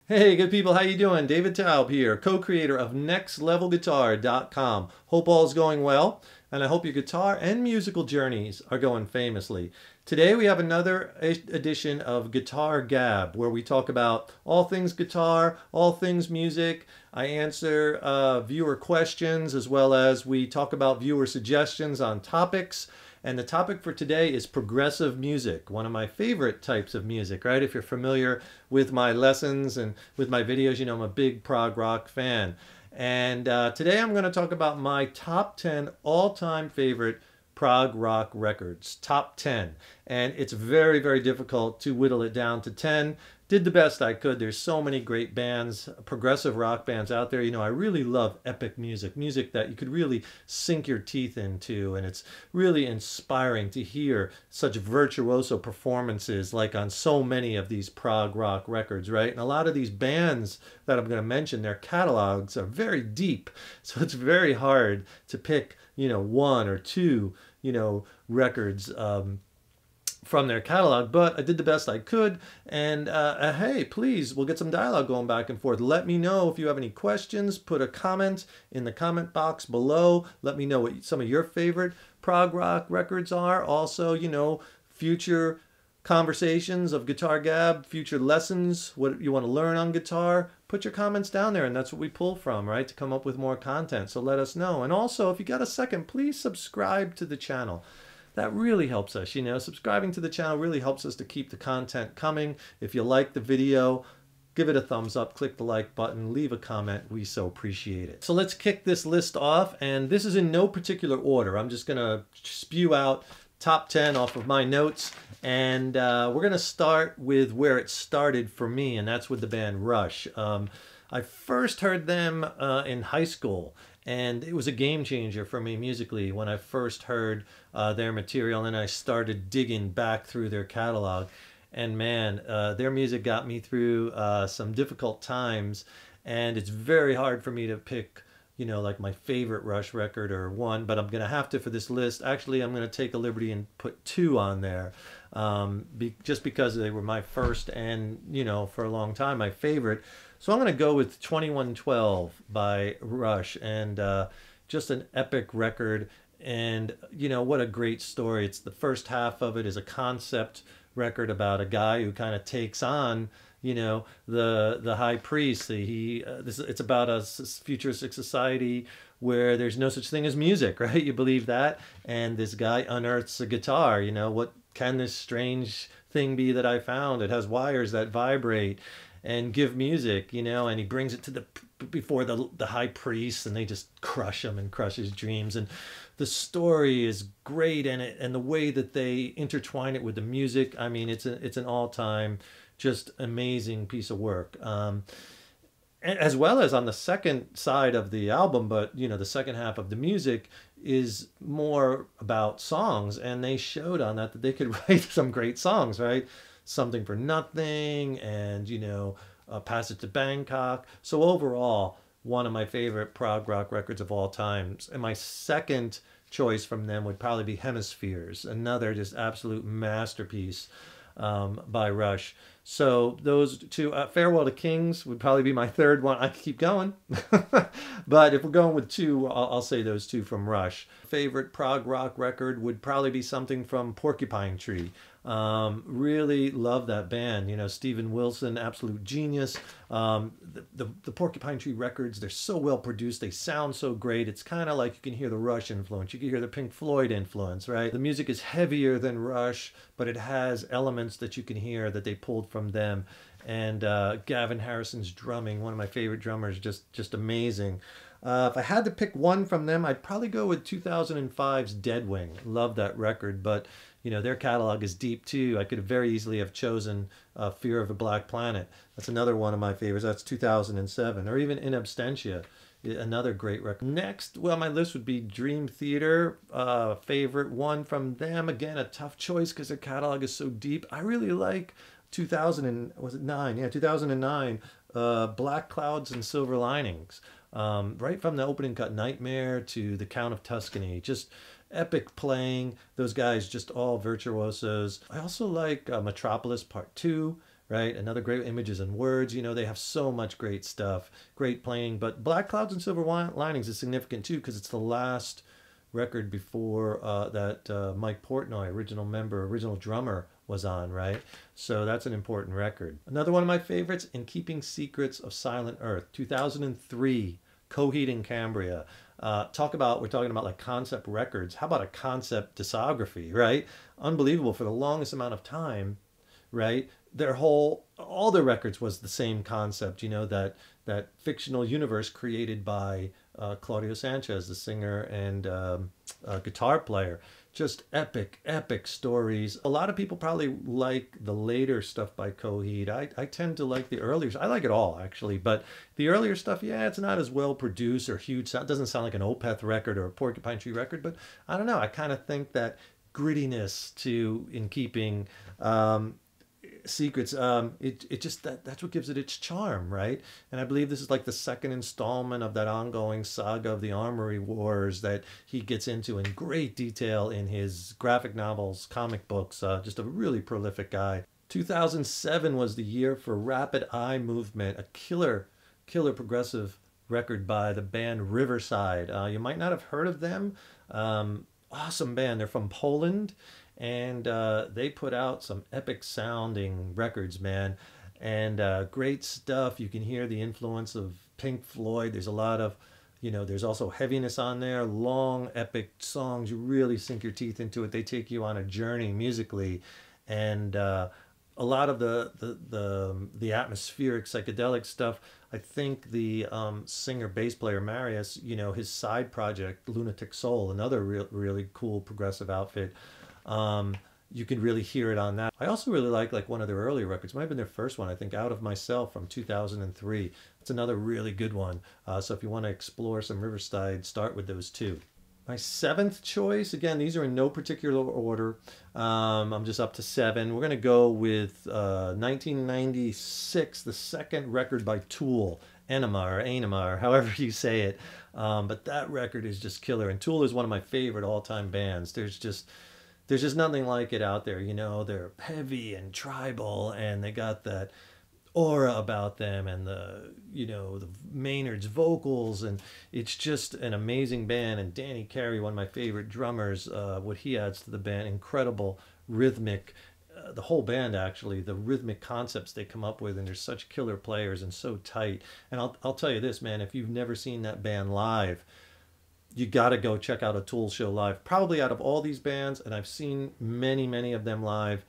Hey, good people, how you doing? David Taub here, co-creator of NextLevelGuitar.com. Hope all's going well, and I hope your guitar and musical journeys are going famously. Today we have another edition of Guitar Gab, where we talk about all things guitar, all things music. I answer viewer questions, as well as we talk about viewer suggestions on topics. And the topic for today is progressive music, one of my favorite types of music, right? If you're familiar with my lessons and with my videos, you know I'm a big prog rock fan. And today I'm going to talk about my top 10 all-time favorite prog rock records, top 10. And it's very, very difficult to whittle it down to 10. Did the best I could. There's so many great bands, progressive rock bands out there. You know, I really love epic music, music that you could really sink your teeth into, and it's really inspiring to hear such virtuoso performances like on so many of these prog rock records, right? And a lot of these bands that I'm going to mention, their catalogs are very deep, so it's very hard to pick, you know, one or two, you know, records from their catalog, but I did the best I could. And hey, please, we'll get some dialogue going back and forth. Let me know if you have any questions. Put a comment in the comment box below. Let me know what some of your favorite prog rock records are. Also, you know, future conversations of Guitar Gab, future lessons, what you want to learn on guitar. Put your comments down there, and that's what we pull from, right, to come up with more content. So let us know. And also, if you got a second, please subscribe to the channel. That really helps us, you know. Subscribing to the channel really helps us to keep the content coming. If you like the video, give it a thumbs up, click the like button, leave a comment. We so appreciate it. So let's kick this list off, and this is in no particular order. I'm just gonna spew out top 10 off of my notes, and we're gonna start with where it started for me, and that's with the band Rush. I first heard them in high school, and it was a game changer for me musically when I first heard their material, and I started digging back through their catalog. And man, their music got me through some difficult times, and it's very hard for me to pick, you know, like my favorite Rush record or one, but I'm going to have to for this list. Actually, I'm going to take a liberty and put two on there, just because they were my first and, you know, for a long time, my favorite. So I'm going to go with 2112 by Rush, and just an epic record. And, you know, what a great story. It's the first half of it is a concept record about a guy who kind of takes on, you know, the high priest. It's about a futuristic society where there's no such thing as music, right? You believe that? And this guy unearths a guitar. You know, what can this strange thing be that I found? It has wires that vibrate and give music, you know, and he brings it to before the high priest, and they just crush him and crush his dreams. And the story is great, and the way that they intertwine it with the music, I mean, it's an all-time just amazing piece of work. As well as on the second side of the album, but you know, the second half of the music is more about songs, and they showed on that they could write some great songs, right? Something for Nothing, and you know, Passage to Bangkok. So overall, one of my favorite prog rock records of all times. And my second choice from them would probably be Hemispheres, another just absolute masterpiece by Rush. So those two, Farewell to Kings would probably be my third one. I could keep going, but if we're going with two, I'll say those two from Rush. Favorite prog rock record would probably be something from Porcupine Tree. Really love that band. You know, Steven Wilson, absolute genius. The Porcupine Tree records, they're so well produced. They sound so great. It's kind of like you can hear the Rush influence. You can hear the Pink Floyd influence, right? The music is heavier than Rush, but it has elements that you can hear that they pulled from them. And Gavin Harrison's drumming, one of my favorite drummers, just amazing. If I had to pick one from them, I'd probably go with 2005's Deadwing. Love that record, but you know, their catalog is deep too. I could very easily have chosen Fear of a Black Planet. That's another one of my favorites. That's 2007. Or even In Absentia, another great record. Next, well, my list would be Dream Theater. Favorite one from them. Again, a tough choice because their catalog is so deep. I really like 2009? Yeah, 2009. Black Clouds and Silver Linings. Right from the opening cut, Nightmare to The Count of Tuscany. Just epic playing. Those guys just all virtuosos. I also like Metropolis Part 2, right? Another great Images and Words. You know, they have so much great stuff, great playing. But Black Clouds and Silver Linings is significant too because it's the last record before that Mike Portnoy, original member, original drummer, was on, right? So that's an important record. Another one of my favorites, In Keeping Secrets of Silent Earth, 2003, Coheed and Cambria. We're talking about like concept records. How about a concept discography, right? Unbelievable. For the longest amount of time, right? All their records was the same concept, you know, that fictional universe created by Claudio Sanchez, the singer and guitar player. Just epic stories. A lot of people probably like the later stuff by Coheed. I tend to like the earlier. I like it all, actually. But the earlier stuff, yeah, it's not as well produced or huge. It doesn't sound like an Opeth record or a Porcupine Tree record. But I don't know. I kind of think that grittiness to In Keeping Secrets, it just that's what gives it its charm, right? And I believe this is like the second installment of that ongoing saga of the Armory Wars that he gets into in great detail in his graphic novels, comic books. Just a really prolific guy. 2007 was the year for Rapid Eye Movement, a killer progressive record by the band Riverside. You might not have heard of them. Awesome band. They're from Poland. And they put out some epic sounding records, man. And great stuff. You can hear the influence of Pink Floyd. There's a lot of, you know, there's also heaviness on there. Long, epic songs. You really sink your teeth into it. They take you on a journey musically. And a lot of the atmospheric psychedelic stuff. I think the singer bass player Marius, you know, his side project Lunatic Soul, another really cool progressive outfit. You can really hear it on that. I also really like one of their earlier records. It might have been their first one, I think, Out of Myself from 2003. It's another really good one. So if you want to explore some Riverside, start with those two. My seventh choice, again, these are in no particular order. I'm just up to 7. We're going to go with 1996, the second record by Tool, Enema, or however you say it. But that record is just killer. And Tool is one of my favorite all-time bands. There's just nothing like it out there. You know, they're heavy and tribal, and they got that aura about them, and the Maynard's vocals, and it's just an amazing band. And Danny Carey, one of my favorite drummers, what he adds to the band, incredible rhythmic, the whole band actually, the rhythmic concepts they come up with, and they're such killer players and so tight. And I'll tell you this, man, if you've never seen that band live, you got to go check out a Tool show live. Probably out of all these bands, and I've seen many of them live,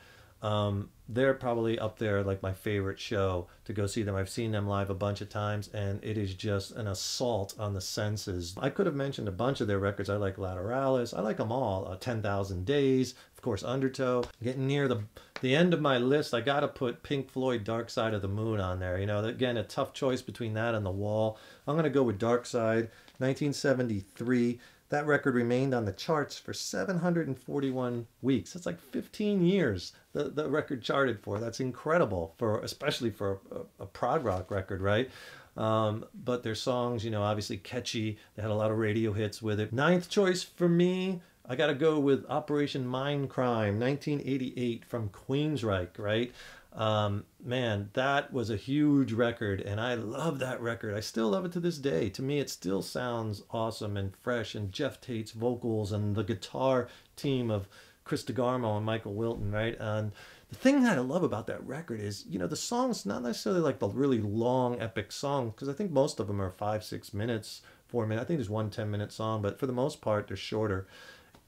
they're probably up there like my favorite show to go see them. I've seen them live a bunch of times, and it is just an assault on the senses. I could have mentioned a bunch of their records. I like Lateralis. I like them all. 10,000 Days, of course, Undertow. Getting near the end of my list, I got to put Pink Floyd, Dark Side of the Moon on there. You know, again, a tough choice between that and The Wall. I'm going to go with Dark Side, 1973. That record remained on the charts for 741 weeks. That's like 15 years the record charted for. That's incredible, especially for a prog rock record, right? But their songs, you know, obviously catchy. They had a lot of radio hits with it. Ninth choice for me, I got to go with Operation Mindcrime, 1988 from Queensryche, right? Man, that was a huge record, and I love that record. I still love it to this day. To me, it still sounds awesome and fresh, and Jeff Tate's vocals and the guitar team of Chris DeGarmo and Michael Wilton, right? And the thing that I love about that record is, you know, the songs, not necessarily like the really long epic song, because I think most of them are 5-6 minutes, 4 minutes. I think there's one 10-minute song, but for the most part, they're shorter.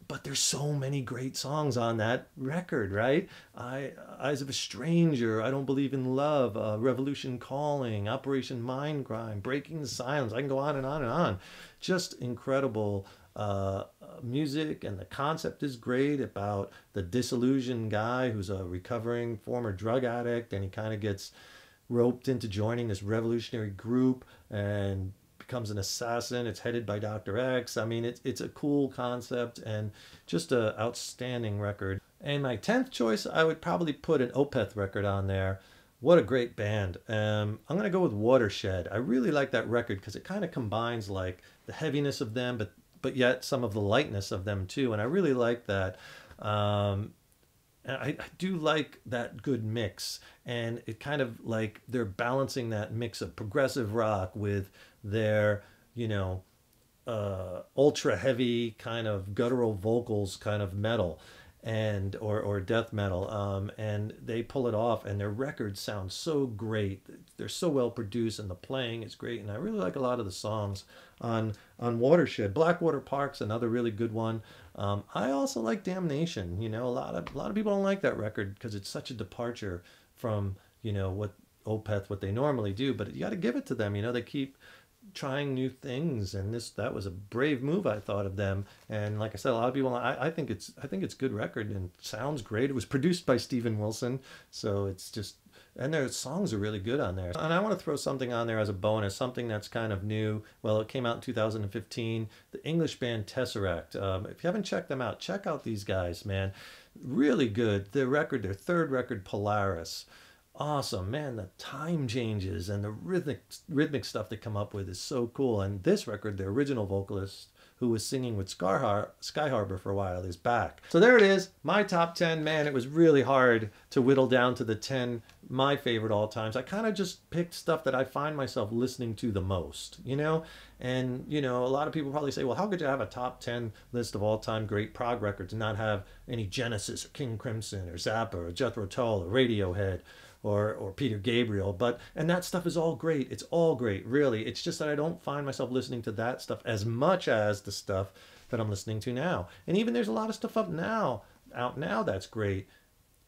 But there's so many great songs on that record, right? Eyes of a Stranger, I Don't Believe in Love, Revolution Calling, Operation Mindcrime, Breaking the Silence. I can go on and on and on. Just incredible music, and the concept is great about the disillusioned guy who's a recovering former drug addict, and he kind of gets roped into joining this revolutionary group and becomes an assassin. It's headed by Dr. X. I mean, it's a cool concept and just an outstanding record. And my 10th choice, I would probably put an Opeth record on there. What a great band. I'm going to go with Watershed. I really like that record because it kind of combines like the heaviness of them, but but yet some of the lightness of them too. And I really like that. And I do like that good mix, and it kind of like they're balancing that mix of progressive rock with their, you know, ultra heavy kind of guttural vocals kind of metal, and or death metal, and they pull it off, and their records sound so great. They're so well produced, and the playing is great, and I really like a lot of the songs on Watershed. Blackwater Park's another really good one. I also like Damnation. You know, a lot of people don't like that record because it's such a departure from, you know, what Opeth, what they normally do, but you got to give it to them. You know, they keep trying new things, and that was a brave move, I thought, of them. And like I said, a lot of people, I think it's good record and sounds great. It was produced by Steven Wilson, so it's just, and their songs are really good on there. And I want to throw something on there as a bonus, something that's kind of new. Well, it came out in 2015. The English band Tesseract. If you haven't checked them out, check out these guys, man. Really good. Their third record, Polaris. Awesome, man. The time changes and the rhythmic stuff they come up with is so cool. And this record, the original vocalist who was singing with Sky Harbor for a while is back. So there it is, my top 10. Man, it was really hard to whittle down to the 10 my favorite all times. I kind of just picked stuff that I find myself listening to the most, you know? And, you know, a lot of people probably say, well, how could you have a top 10 list of all time great prog records and not have any Genesis or King Crimson or Zappa or Jethro Tull or Radiohead or Peter Gabriel? And that stuff is all great. It's all great, really. It's just that I don't find myself listening to that stuff as much as the stuff that I'm listening to now. And even there's a lot of stuff out now that's great,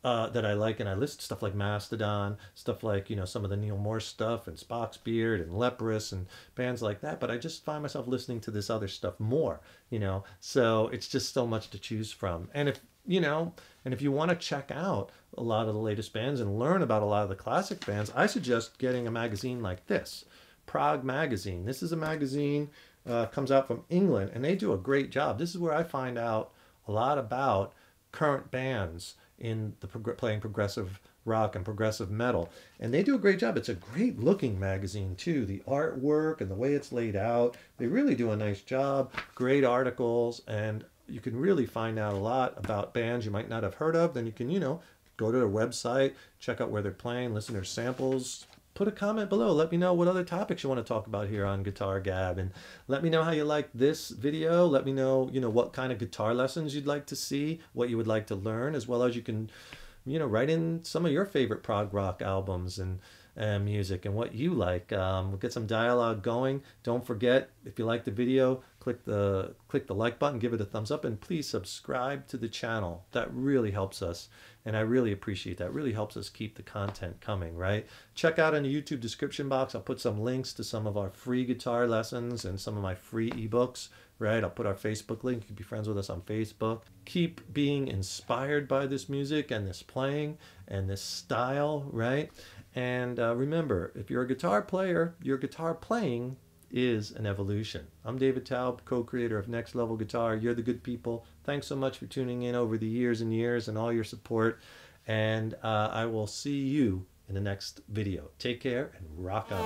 that I like, and I list stuff like Mastodon, stuff like, you know, some of the Neil Morse stuff, and Spock's Beard and Leprous and bands like that, but I just find myself listening to this other stuff more, you know, so it's just so much to choose from. And if you want to check out a lot of the latest bands and learn about a lot of the classic bands, I suggest getting a magazine like this, Prog Magazine. This is a magazine, comes out from England, and they do a great job. This is where I find out a lot about current bands in the playing progressive rock and progressive metal, and they do a great job. It's a great looking magazine too. The artwork and the way it's laid out, they really do a nice job. Great articles, and you can really find out a lot about bands you might not have heard of. Then you can, you know, go to their website, check out where they're playing, listen to their samples. Put a comment below. Let me know what other topics you want to talk about here on Guitar Gab, and let me know how you like this video. Let me know, you know, what kind of guitar lessons you'd like to see, what you would like to learn, as well as you can, you know, write in some of your favorite prog rock albums and music and what you like. We'll get some dialogue going. Don't forget, if you like the video, click the like button, give it a thumbs up, and please subscribe to the channel. That really helps us, and I really appreciate that. It really helps us keep the content coming, right? Check out in the YouTube description box. I'll put some links to some of our free guitar lessons and some of my free ebooks, right? I'll put our Facebook link. You can be friends with us on Facebook. Keep being inspired by this music and this playing and this style, right? And remember, if you're a guitar player, your guitar playing is an evolution. I'm David Taub, co-creator of Next Level Guitar. You're the good people. Thanks so much for tuning in over the years and years and all your support. And I will see you in the next video. Take care and rock on.